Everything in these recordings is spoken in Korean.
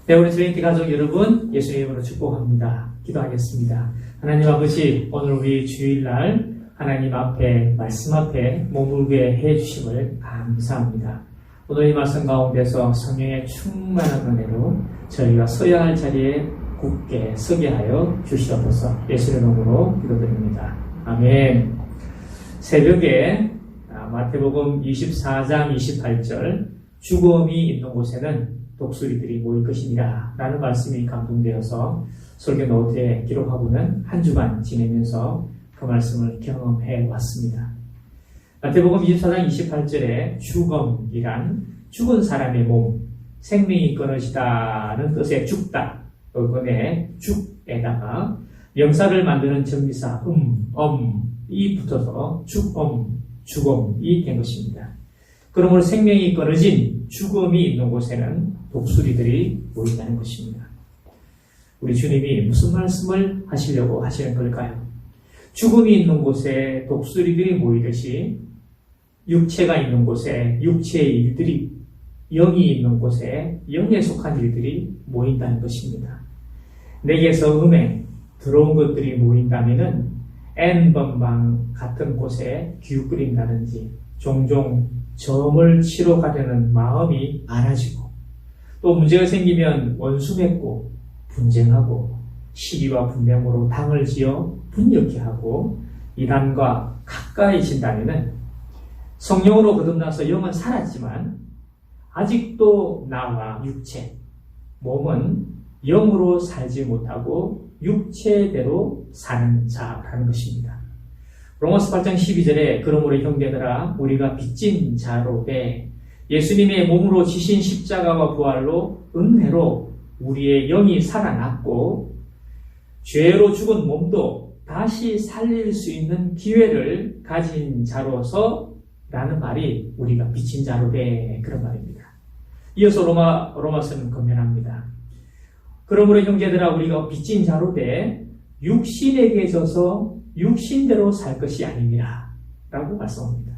네, 우리 트리니티 가족 여러분, 예수의 이름으로 축복합니다. 기도하겠습니다. 하나님 아버지, 오늘 우리 주일날 하나님 앞에, 말씀 앞에 머물게 해주심을 감사합니다. 오늘 이 말씀 가운데서 성령의 충만한 은혜로 저희가 서야 할 자리에 굳게 서게 하여 주시옵소서. 예수의 이름으로 기도드립니다. 아멘. 새벽에 마태복음 24장 28절 죽음이 있는 곳에는 독수리들이 모일 것이니라 라는 말씀이 감동되어서 설교 노트에 기록하고는 한 주간 지내면서 그 말씀을 경험해 왔습니다. 마태복음 24장 28절에 죽음이란 죽은 사람의 몸, 생명이 끊어지다는 뜻의 죽다, 그건의 죽에다가 명사를 만드는 전미사 이 붙어서 죽음이 된 것입니다. 그러므로 생명이 끊어진 죽음이 있는 곳에는 독수리들이 모인다는 것입니다. 우리 주님이 무슨 말씀을 하시려고 하시는 걸까요? 죽음이 있는 곳에 독수리들이 모이듯이 육체가 있는 곳에 육체의 일들이, 영이 있는 곳에 영에 속한 일들이 모인다는 것입니다. 내게서 음에 들어온 것들이 모인다면은 N번방 같은 곳에 기웃거린다든지 종종 점을 치러 가려는 마음이 많아지고 또 문제가 생기면 원수 맺고 분쟁하고 시기와 분명으로 당을 지어 분열케 하고 이단과 가까이진다면은 성령으로 거듭나서 영은 살았지만 아직도 나와 육체, 몸은 영으로 살지 못하고 육체대로 사는 자라는 것입니다. 로마서 8장 12절에 그러므로 형제들아 우리가 빚진 자로 돼 예수님의 몸으로 지신 십자가와 부활로 은혜로 우리의 영이 살아났고 죄로 죽은 몸도 다시 살릴 수 있는 기회를 가진 자로서 라는 말이 우리가 빚진 자로 돼 그런 말입니다. 이어서 로마서는 건면합니다. 그러므로 형제들아 우리가 빚진 자로 돼 육신에게 져서 육신대로 살 것이 아니니라 라고 말씀합니다.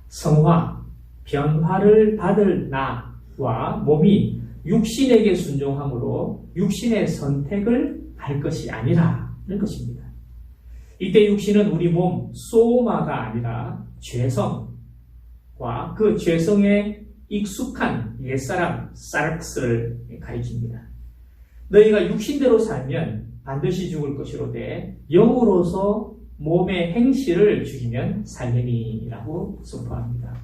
성화, 변화를 받을 나와 몸이 육신에게 순종함으로 육신의 선택을 할 것이 아니라는 것입니다. 이때 육신은 우리 몸 소마가 아니라 죄성과 그 죄성에 익숙한 옛사람 사르크스를 가리킵니다. 너희가 육신대로 살면 반드시 죽을 것이로되 영으로서 몸의 행실을 죽이면 살리니라고 선포합니다.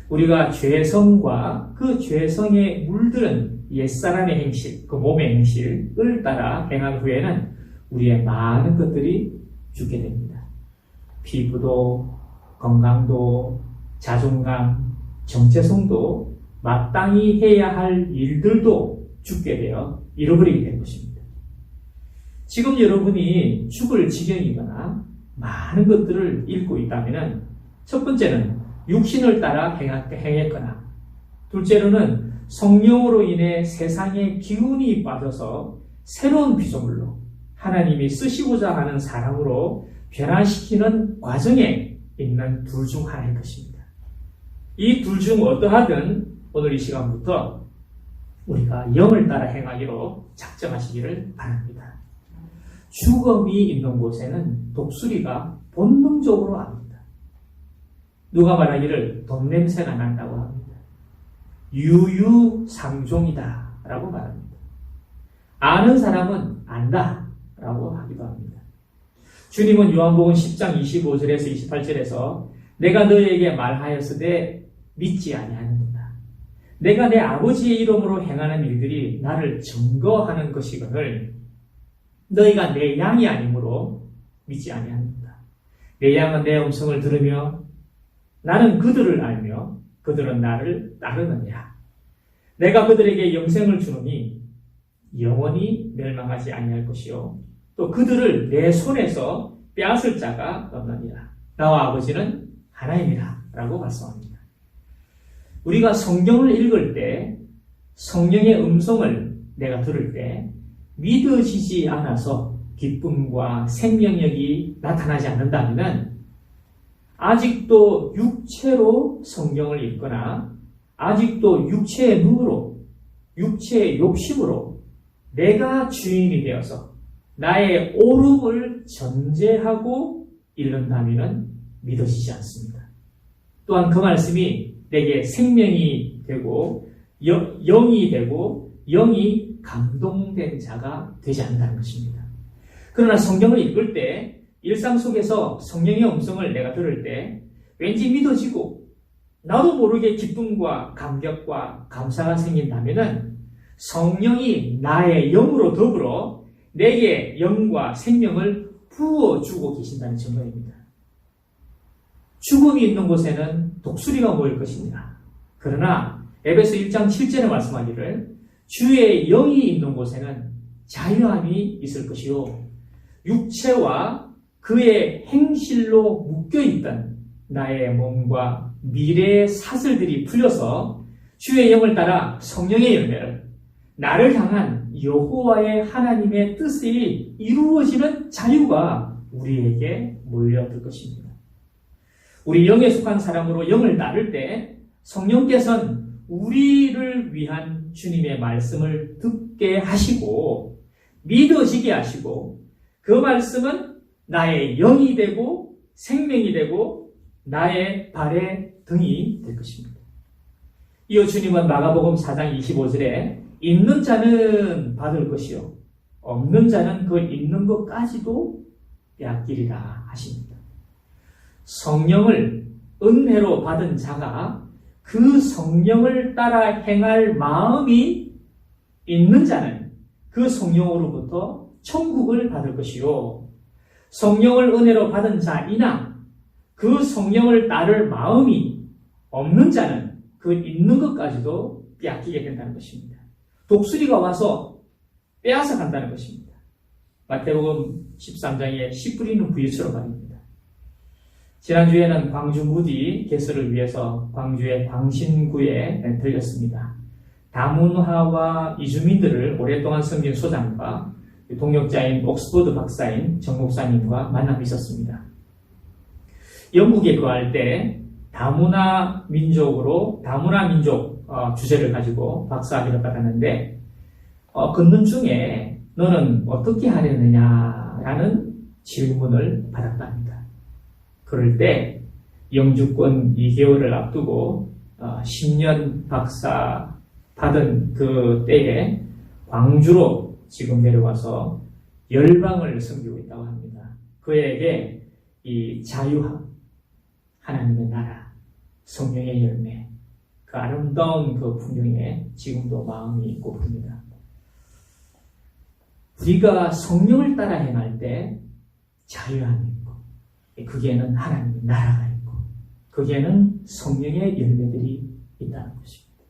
우리가 죄성과 그 죄성에 물들은 옛사람의 행실, 그 몸의 행실을 따라 행한 후에는 우리의 많은 것들이 죽게 됩니다. 피부도, 건강도, 자존감, 정체성도 마땅히 해야 할 일들도 죽게 되어 잃어버리게 된 것입니다. 지금 여러분이 죽을 지경이거나 많은 것들을 잃고 있다면 첫 번째는 육신을 따라 행했거나 둘째로는 성령으로 인해 세상의 기운이 빠져서 새로운 피조물로 하나님이 쓰시고자 하는 사람으로 변화시키는 과정에 있는 둘 중 하나일 것입니다. 이 둘 중 어떠하든 오늘 이 시간부터 우리가 영을 따라 행하기로 작정하시기를 바랍니다. 죽음이 있는 곳에는 독수리가 본능적으로 압니다. 누가 말하기를 돈 냄새가 난다고 합니다. 유유상종이다 라고 말합니다. 아는 사람은 안다 라고 하기도 합니다. 주님은 요한복음 10장 25절에서 28절에서 내가 너희에게 말하였으되 믿지 아니하는구나. 내가 내 아버지의 이름으로 행하는 일들이 나를 증거하는 것이거늘 너희가 내 양이 아니므로 믿지 아니하는구나. 내 양은 내 음성을 들으며 나는 그들을 알며 그들은 나를 따르느니라. 내가 그들에게 영생을 주노니 영원히 멸망하지 아니할 것이요 또 그들을 내 손에서 빼앗을 자가 없느니라. 나와 아버지는 하나님이라 라고 말씀합니다. 우리가 성경을 읽을 때 성령의 음성을 내가 들을 때 믿어지지 않아서 기쁨과 생명력이 나타나지 않는다면 아직도 육체로 성경을 읽거나 아직도 육체의 눈으로 육체의 욕심으로 내가 주인이 되어서 나의 옳음을 전제하고 읽는다면 믿어지지 않습니다. 또한 그 말씀이 내게 생명이 되고 영이 되고 영이 감동된 자가 되지 않는다는 것입니다. 그러나 성경을 읽을 때 일상 속에서 성령의 음성을 내가 들을 때 왠지 믿어지고 나도 모르게 기쁨과 감격과 감사가 생긴다면 성령이 나의 영으로 더불어 내게 영과 생명을 부어주고 계신다는 증거입니다. 죽음이 있는 곳에는 독수리가 모일 것입니다. 그러나 에베소 1장 7절에 말씀하기를 주의 영이 있는 곳에는 자유함이 있을 것이요 육체와 그의 행실로 묶여있던 나의 몸과 미래의 사슬들이 풀려서 주의 영을 따라 성령의 열매를 나를 향한 여호와의 하나님의 뜻이 이루어지는 자유가 우리에게 몰려들 것입니다. 우리 영에 속한 사람으로 영을 따를 때 성령께서는 우리를 위한 주님의 말씀을 듣게 하시고 믿어지게 하시고 그 말씀은 나의 영이 되고 생명이 되고 나의 발의 등이 될 것입니다. 이어 주님은 마가복음 4장 25절에 있는 자는 받을 것이요 없는 자는 그 있는 것까지도 빼앗기리라 하십니다. 성령을 은혜로 받은 자가 그 성령을 따라 행할 마음이 있는 자는 그 성령으로부터 천국을 받을 것이요 성령을 은혜로 받은 자이나 그 성령을 따를 마음이 없는 자는 그 있는 것까지도 빼앗기게 된다는 것입니다. 독수리가 와서 빼앗아 간다는 것입니다. 마태복음 13장의 씨 뿌리는 부유처럼 말입니다. 지난주에는 광주 무디 개설을 위해서 광주의 광신구에 들렸습니다. 다문화와 이주민들을 오랫동안 섬긴 소장과 동역자인 옥스퍼드 박사인 정 목사님과 만남이 있었습니다. 영국에 거할 때 다문화 민족 주제를 가지고 박사학위를 받았는데 걷는 중에 너는 어떻게 하려느냐라는 질문을 받았답니다. 그럴 때 영주권 2개월을 앞두고 10년 박사 받은 그 때에 광주로 지금 내려와서 열방을 섬기고 있다고 합니다. 그에게 이 자유함, 하나님의 나라, 성령의 열매, 그 아름다운 그 풍경에 지금도 마음이 고픕니다. 우리가 성령을 따라 행할 때 자유함이 있고 거기에는 하나님의 나라가 있고 거기에는 성령의 열매들이 있다는 것입니다.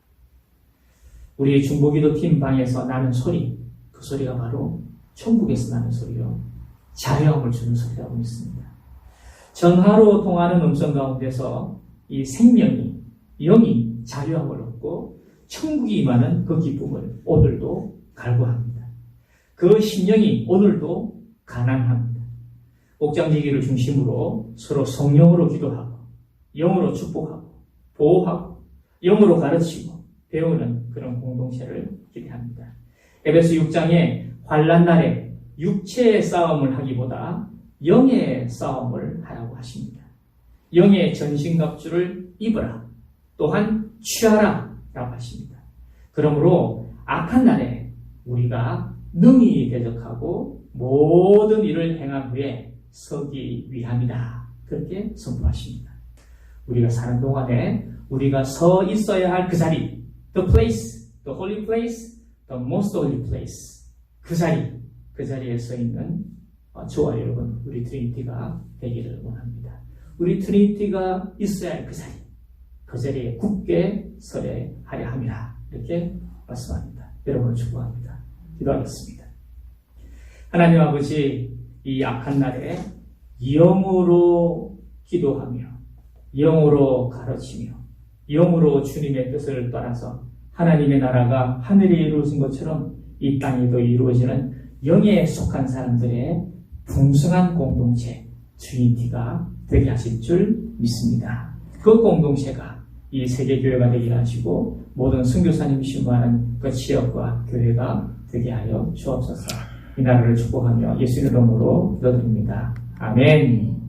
우리 중보기도 팀 방에서 나는 소리, 그 소리가 바로 천국에서 나는 소리요 자유함을 주는 소리라고 믿습니다. 전화로 통하는 음성 가운데서 이 생명이, 영이 자유함을 얻고 천국이 임하는 그 기쁨을 오늘도 갈구합니다. 그 심령이 오늘도 가난합니다. 옥장지기를 중심으로 서로 성령으로 기도하고 영으로 축복하고 보호하고 영으로 가르치고 배우는 그런 공동체를 기대합니다. 에베소 6장에 환난 날에 육체의 싸움을 하기보다 영의 싸움을 하라고 하십니다. 영의 전신갑주를 입으라. 또한 취하라 라고 하십니다. 그러므로 악한 날에 우리가 능히 대적하고 모든 일을 행한 후에 서기 위함이다. 그렇게 선포하십니다. 우리가 사는 동안에 우리가 서 있어야 할 그 자리, the place, the holy place, the most holy place, 그 자리에 서 있는 저와 여러분, 우리 트리니티가 되기를 원합니다. 우리 트리니티가 있어야 할 그 자리에 굳게 서야 하려 함이라. 이렇게 말씀합니다. 여러분을 축복합니다. 기도하겠습니다. 하나님 아버지, 이 악한 날에 영으로 기도하며 영으로 가르치며 영으로 주님의 뜻을 따라서 하나님의 나라가 하늘에 이루어진 것처럼 이 땅에도 이루어지는 영에 속한 사람들의 풍성한 공동체 트리니티가 되게 하실 줄 믿습니다. 그 공동체가 이 세계교회가 되게 하시고 모든 선교사님이 신고하는 그 지역과 교회가 되게 하여 주옵소서. 이 나라를 축복하며 예수 이름으로 기도드립니다. 아멘.